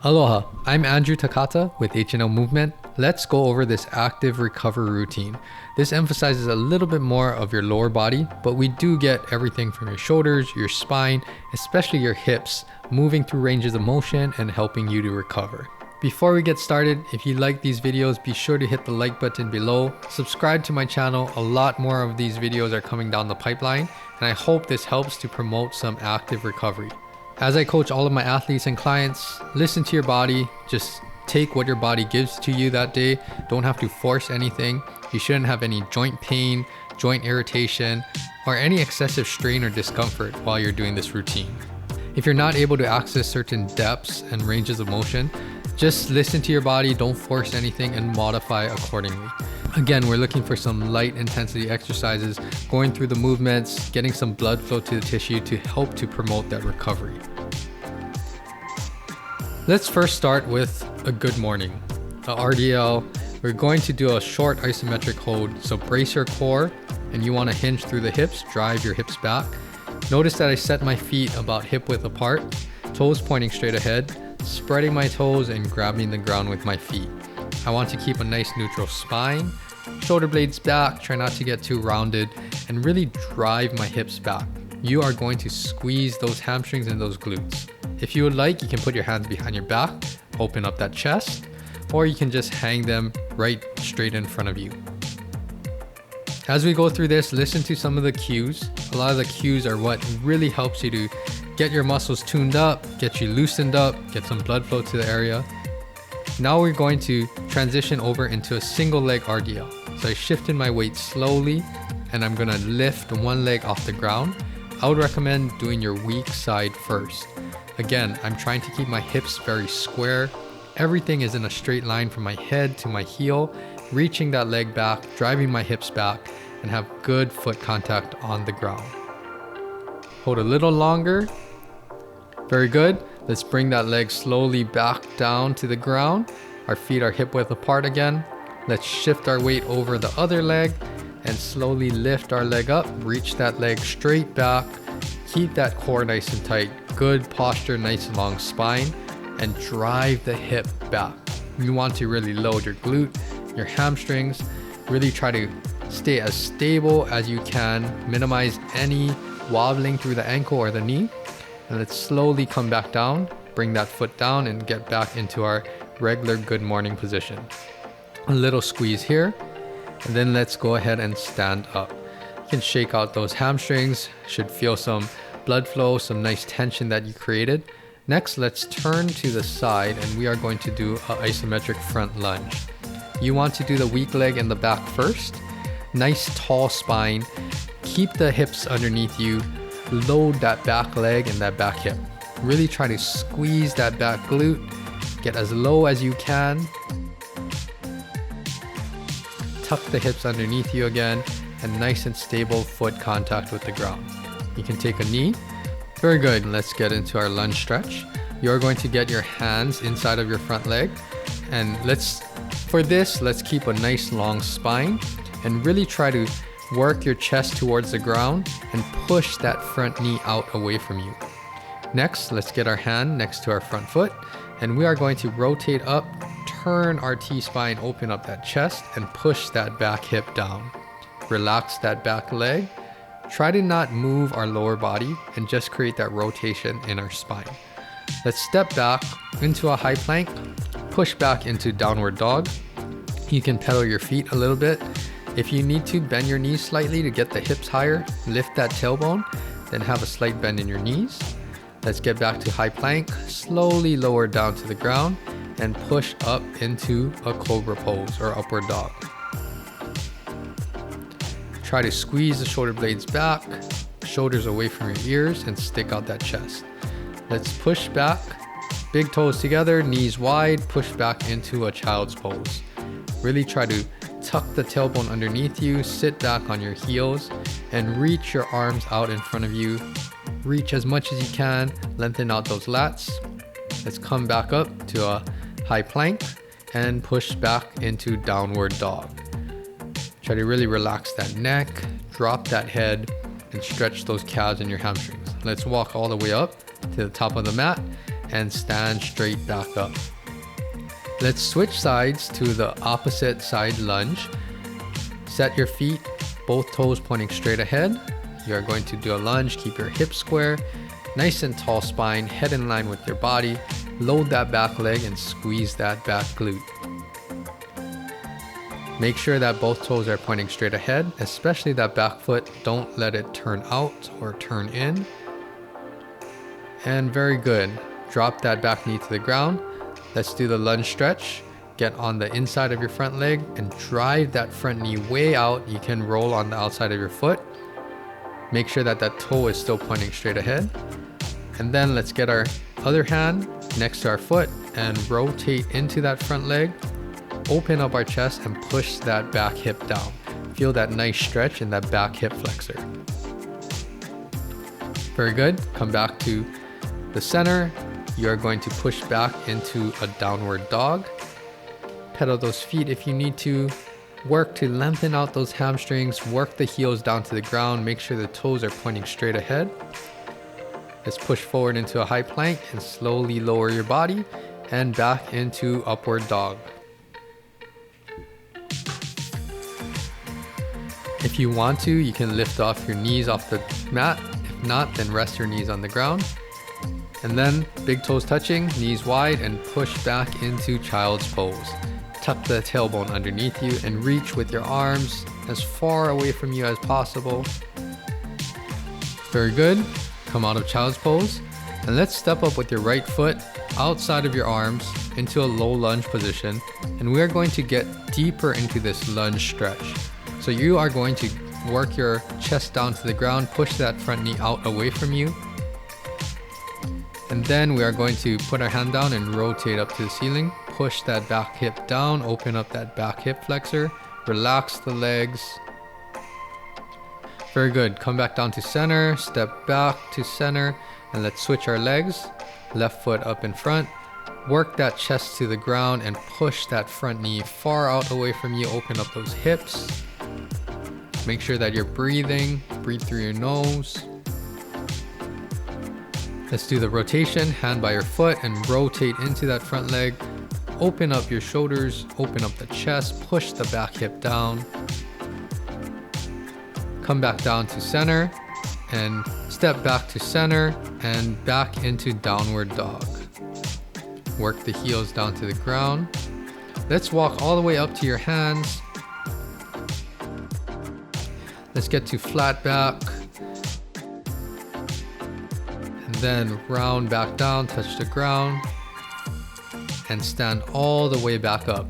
Aloha, I'm Andrew Takata with HNL Movement. Let's go over this active recovery routine. This emphasizes a little bit more of your lower body, but we do get everything from your shoulders, your spine, especially your hips, moving through ranges of motion and helping you to recover. Before we get started, if you like these videos, be sure to hit the like button below. Subscribe to my channel. A lot more of these videos are coming down the pipeline, and I hope this helps to promote some active recovery. As I coach all of my athletes and clients, listen to your body. Just take what your body gives to you that day. Don't have to force anything. You shouldn't have any joint pain, joint irritation, or any excessive strain or discomfort while you're doing this routine. If you're not able to access certain depths and ranges of motion, just listen to your body, don't force anything, and modify accordingly. Again, we're looking for some light intensity exercises, going through the movements, getting some blood flow to the tissue to help to promote that recovery. Let's first start with a good morning. The RDL, we're going to do a short isometric hold. So brace your core, and you want to hinge through the hips, drive your hips back. Notice that I set my feet about hip width apart, toes pointing straight ahead, spreading my toes and grabbing the ground with my feet. I want to keep a nice neutral spine, shoulder blades back, try not to get too rounded, and really drive my hips back. You are going to squeeze those hamstrings and those glutes. If you would like, you can put your hands behind your back, open up that chest, or you can just hang them right straight in front of you. As we go through this, listen to some of the cues. A lot of the cues are what really helps you to get your muscles tuned up, get you loosened up, get some blood flow to the area. Now we're going to transition over into a single leg RDL. So I shifted my weight slowly, and I'm gonna lift one leg off the ground. I would recommend doing your weak side first. Again, I'm trying to keep my hips very square. Everything is in a straight line from my head to my heel, reaching that leg back, driving my hips back, and have good foot contact on the ground. Hold a little longer. Very good. Let's bring that leg slowly back down to the ground. Our feet are hip width apart again. Let's shift our weight over the other leg and slowly lift our leg up. Reach that leg straight back. Keep that core nice and tight. Good posture, nice long spine, and drive the hip back. You want to really load your glute, your hamstrings. Really try to stay as stable as you can. Minimize any wobbling through the ankle or the knee. And let's slowly come back down, bring that foot down, and get back into our regular good morning position. A little squeeze here, and then let's go ahead and stand up. You can shake out those hamstrings, should feel some blood flow, some nice tension that you created. Next, let's turn to the side, and we are going to do an isometric front lunge. You want to do the weak leg in the back first. Nice tall spine, keep the hips underneath you. Load that back leg and that back hip. Really try to squeeze that back glute. Get as low as you can. Tuck the hips underneath you again, and nice and stable foot contact with the ground. You can take a knee. Very good. Let's get into our lunge stretch. You're going to get your hands inside of your front leg, and let's keep a nice long spine and really try to work your chest towards the ground and push that front knee out away from you. Next, let's get our hand next to our front foot, and we are going to rotate up, turn our T-spine, open up that chest, and push that back hip down. Relax that back leg. Try to not move our lower body and just create that rotation in our spine. Let's step back into a high plank, push back into downward dog. You can pedal your feet a little bit. If you need to, bend your knees slightly to get the hips higher, lift that tailbone, then have a slight bend in your knees. Let's get back to high plank, slowly lower down to the ground, and push up into a cobra pose or upward dog. Try to squeeze the shoulder blades back, shoulders away from your ears, and stick out that chest. Let's push back, big toes together, knees wide, push back into a child's pose. Really try to tuck the tailbone underneath you, sit back on your heels, and reach your arms out in front of you. Reach as much as you can, lengthen out those lats. Let's come back up to a high plank and push back into downward dog. Try to really relax that neck, drop that head, and stretch those calves and your hamstrings. Let's walk all the way up to the top of the mat and stand straight back up. Let's switch sides to the opposite side lunge. Set your feet, both toes pointing straight ahead. You're going to do a lunge, keep your hips square, nice and tall spine, head in line with your body. Load that back leg and squeeze that back glute. Make sure that both toes are pointing straight ahead, especially that back foot. Don't let it turn out or turn in. And very good. Drop that back knee to the ground. Let's do the lunge stretch. Get on the inside of your front leg and drive that front knee way out. You can roll on the outside of your foot. Make sure that that toe is still pointing straight ahead. And then let's get our other hand next to our foot and rotate into that front leg. Open up our chest and push that back hip down. Feel that nice stretch in that back hip flexor. Very good. Come back to the center. You're going to push back into a downward dog. Pedal those feet if you need to. Work to lengthen out those hamstrings. Work the heels down to the ground. Make sure the toes are pointing straight ahead. Let's push forward into a high plank and slowly lower your body and back into upward dog. If you want to, you can lift off your knees off the mat. If not, then rest your knees on the ground. And then big toes touching, knees wide, and push back into child's pose. Tuck the tailbone underneath you and reach with your arms as far away from you as possible. Very good. Come out of child's pose. And let's step up with your right foot outside of your arms into a low lunge position. And we are going to get deeper into this lunge stretch. So you are going to work your chest down to the ground, push that front knee out away from you. And then we are going to put our hand down and rotate up to the ceiling. Push that back hip down, open up that back hip flexor, relax the legs. Very good. Come back down to center, step back to center, and let's switch our legs. Left foot up in front. Work that chest to the ground and push that front knee far out away from you. Open up those hips. Make sure that you're breathing. Breathe through your nose. Let's do the rotation, hand by your foot and rotate into that front leg. Open up your shoulders, open up the chest, push the back hip down. Come back down to center and step back to center and back into downward dog. Work the heels down to the ground. Let's walk all the way up to your hands. Let's get to flat back. And then round back down, touch the ground. And stand all the way back up.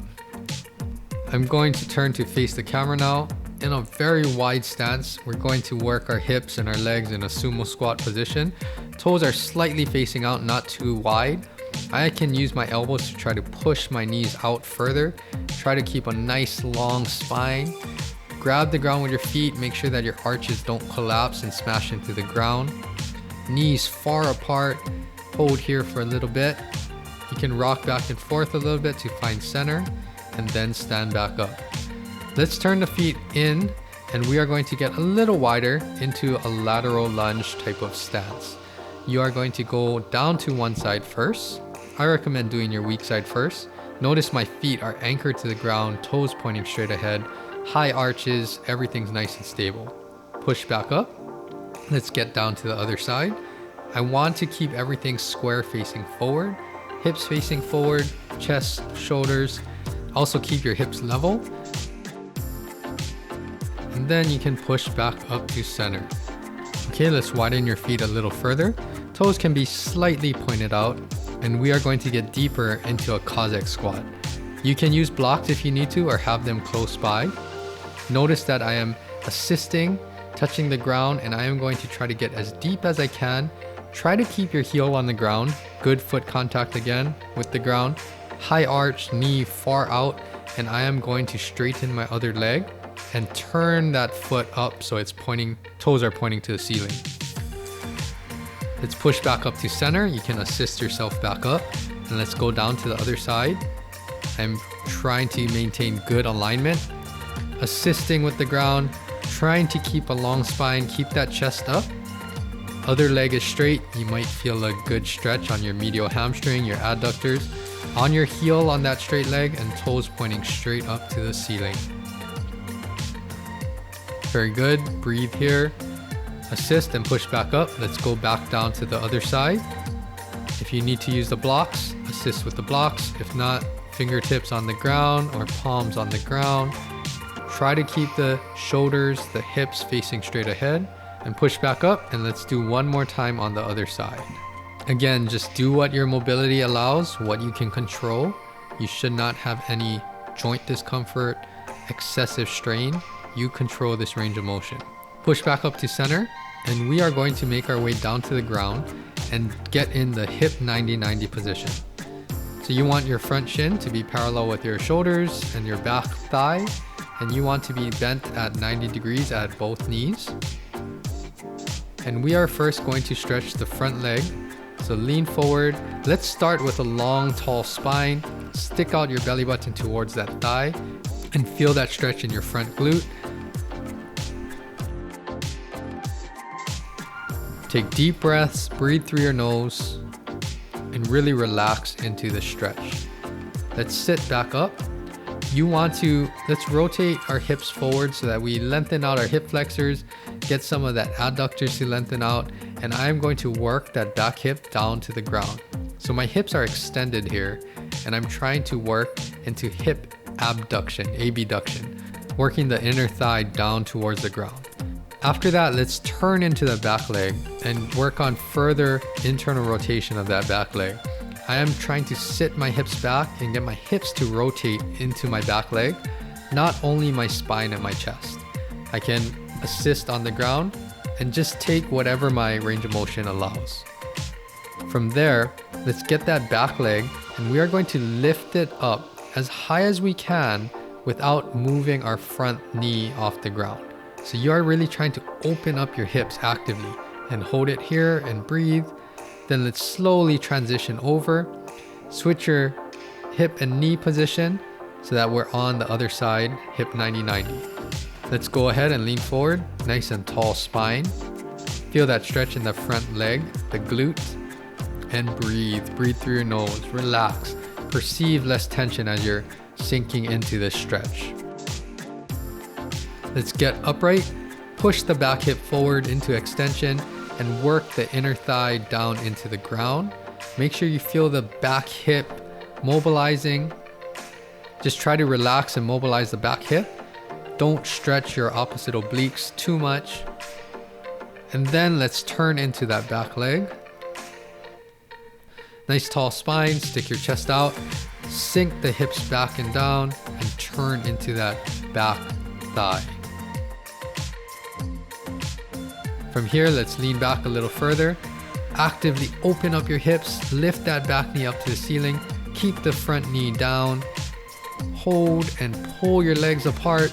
I'm going to turn to face the camera now. In a very wide stance, we're going to work our hips and our legs in a sumo squat position. Toes are slightly facing out, not too wide. I can use my elbows to try to push my knees out further. Try to keep a nice long spine. Grab the ground with your feet. Make sure that your arches don't collapse and smash into the ground. Knees far apart. Hold here for a little bit. You can rock back and forth a little bit to find center and then stand back up. Let's turn the feet in and we are going to get a little wider into a lateral lunge type of stance. You are going to go down to one side first. I recommend doing your weak side first. Notice my feet are anchored to the ground, toes pointing straight ahead, high arches, everything's nice and stable. Push back up. Let's get down to the other side. I want to keep everything square facing forward. Hips facing forward, chest, shoulders. Also keep your hips level. And then you can push back up to center. Okay, let's widen your feet a little further. Toes can be slightly pointed out. And we are going to get deeper into a Cossack squat. You can use blocks if you need to or have them close by. Notice that I am assisting, touching the ground, and I am going to try to get as deep as I can. Try to keep your heel on the ground. Good foot contact again with the ground. High arch, knee far out, and I am going to straighten my other leg and turn that foot up so it's pointing, toes are pointing to the ceiling. Let's push back up to center. You can assist yourself back up, and let's go down to the other side. I'm trying to maintain good alignment, assisting with the ground, trying to keep a long spine, keep that chest up. Other leg is straight. You might feel a good stretch on your medial hamstring, your adductors, on your heel on that straight leg, and toes pointing straight up to the ceiling. Very good. Breathe here. Assist and push back up. Let's go back down to the other side. If you need to use the blocks, assist with the blocks. If not, fingertips on the ground or palms on the ground. Try to keep the shoulders, the hips facing straight ahead, and push back up. And let's do one more time on the other side. Again, just do what your mobility allows, what you can control. You should not have any joint discomfort, excessive strain. You control this range of motion. Push back up to center, and we are going to make our way down to the ground and get in the hip 90-90 position. So you want your front shin to be parallel with your shoulders and your back thigh, and you want to be bent at 90 degrees at both knees. And we are first going to stretch the front leg. So lean forward. Let's start with a long, tall spine. Stick out your belly button towards that thigh and feel that stretch in your front glute. Take deep breaths, breathe through your nose, and really relax into the stretch. Let's sit back up. Let's rotate our hips forward so that we lengthen out our hip flexors, get some of that adductors to lengthen out, and I'm going to work that back hip down to the ground. So my hips are extended here, and I'm trying to work into hip abduction, abduction, working the inner thigh down towards the ground. After that, let's turn into the back leg and work on further internal rotation of that back leg. I am trying to sit my hips back and get my hips to rotate into my back leg, not only my spine and my chest. I can assist on the ground and just take whatever my range of motion allows. From there, let's get that back leg, and we are going to lift it up as high as we can without moving our front knee off the ground. So you are really trying to open up your hips actively, and hold it here and breathe. Then let's slowly transition over, switch your hip and knee position so that we're on the other side, hip 90-90. Let's go ahead and lean forward, nice and tall spine. Feel that stretch in the front leg, the glute, and breathe. Breathe through your nose, relax. Perceive less tension as you're sinking into this stretch. Let's get upright, push the back hip forward into extension, and work the inner thigh down into the ground. Make sure you feel the back hip mobilizing. Just try to relax and mobilize the back hip. Don't stretch your opposite obliques too much. And then let's turn into that back leg. Nice tall spine, stick your chest out, sink the hips back and down, and turn into that back thigh. From here, let's lean back a little further. Actively open up your hips, lift that back knee up to the ceiling, keep the front knee down, hold and pull your legs apart.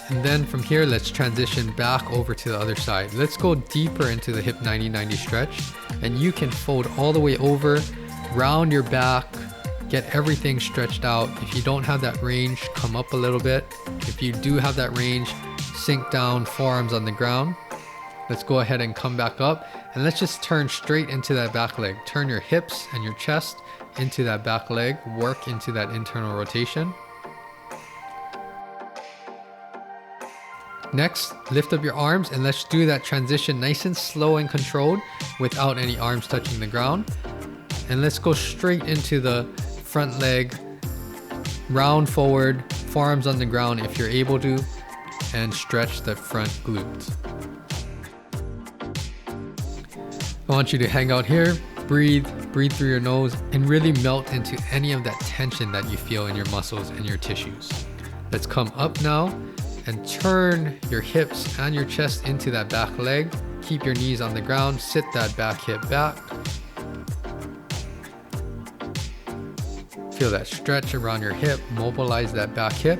And then from here, let's transition back over to the other side. Let's go deeper into the hip 90-90 stretch, and you can fold all the way over, round your back, get everything stretched out. If you don't have that range, come up a little bit. If you do have that range, sink down, forearms on the ground. Let's go ahead and come back up, and let's just turn straight into that back leg. Turn your hips and your chest into that back leg, work into that internal rotation. Next, lift up your arms, and let's do that transition nice and slow and controlled without any arms touching the ground. And let's go straight into the front leg, round forward, forearms on the ground if you're able to, and stretch the front glute. I want you to hang out here, breathe through your nose, and really melt into any of that tension that you feel in your muscles and your tissues. Let's come up now and turn your hips and your chest into that back leg. Keep your knees on the ground, sit that back hip back. Feel that stretch around your hip, mobilize that back hip.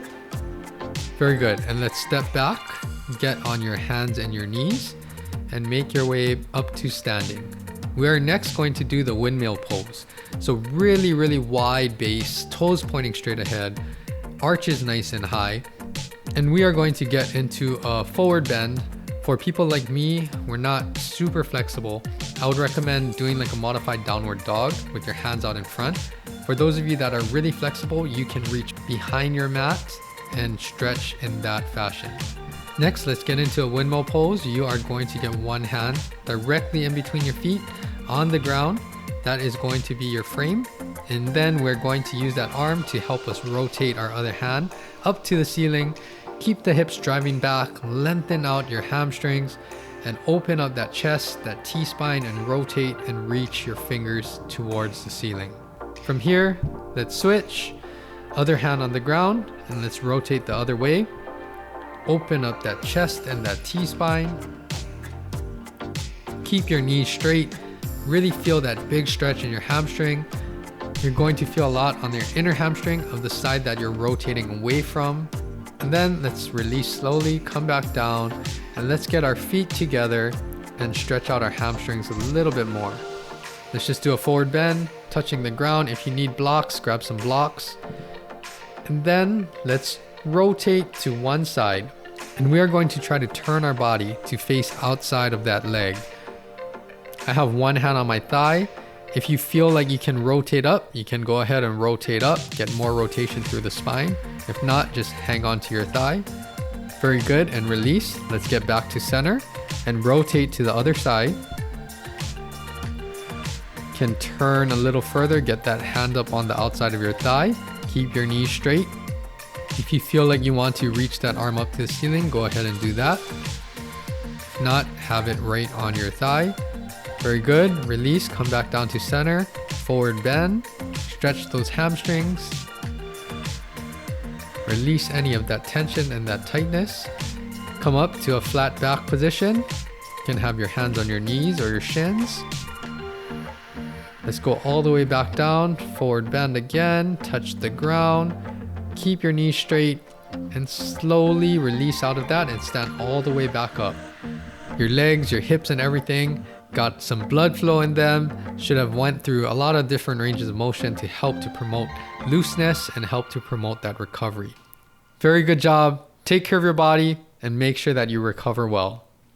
Very good, and let's step back, get on your hands and your knees, and make your way up to standing. We are next going to do the windmill pose. So really wide base, toes pointing straight ahead, arches nice and high. And we are going to get into a forward bend. For people like me, we're not super flexible. I would recommend doing like a modified downward dog with your hands out in front. For those of you that are really flexible, you can reach behind your mat and stretch in that fashion. Next, let's get into a windmill pose. You are going to get one hand directly in between your feet on the ground. That is going to be your frame. And then we're going to use that arm to help us rotate our other hand up to the ceiling. Keep the hips driving back, lengthen out your hamstrings, and open up that chest, that T-spine, and rotate and reach your fingers towards the ceiling. From here, let's switch. Other hand on the ground, and let's rotate the other way. Open up that chest and that T-spine. Keep your knees straight. Really feel that big stretch in your hamstring. You're going to feel a lot on your inner hamstring of the side that you're rotating away from. And then let's release slowly, come back down, and let's get our feet together and stretch out our hamstrings a little bit more. Let's just do a forward bend, touching the ground. If you need blocks, grab some blocks. And then let's rotate to one side. And we are going to try to turn our body to face outside of that leg. I have one hand on my thigh. If you feel like you can rotate up, you can go ahead and rotate up, get more rotation through the spine. If not, just hang on to your thigh. Very good, and release. Let's get back to center and rotate to the other side. Can turn a little further, get that hand up on the outside of your thigh. Keep your knees straight. If you feel like you want to reach that arm up to the ceiling, go ahead and do that. If not, have it right on your thigh. Very good. Release, come back down to center. Forward bend. Stretch those hamstrings. Release any of that tension and that tightness. Come up to a flat back position. You can have your hands on your knees or your shins. Let's go all the way back down. Forward bend again. Touch the ground. Keep your knees straight and slowly release out of that and stand all the way back up. Your legs, your hips, and everything got some blood flow in them. Should have went through a lot of different ranges of motion to help to promote looseness and help to promote that recovery. Very good job. Take care of your body and make sure that you recover well.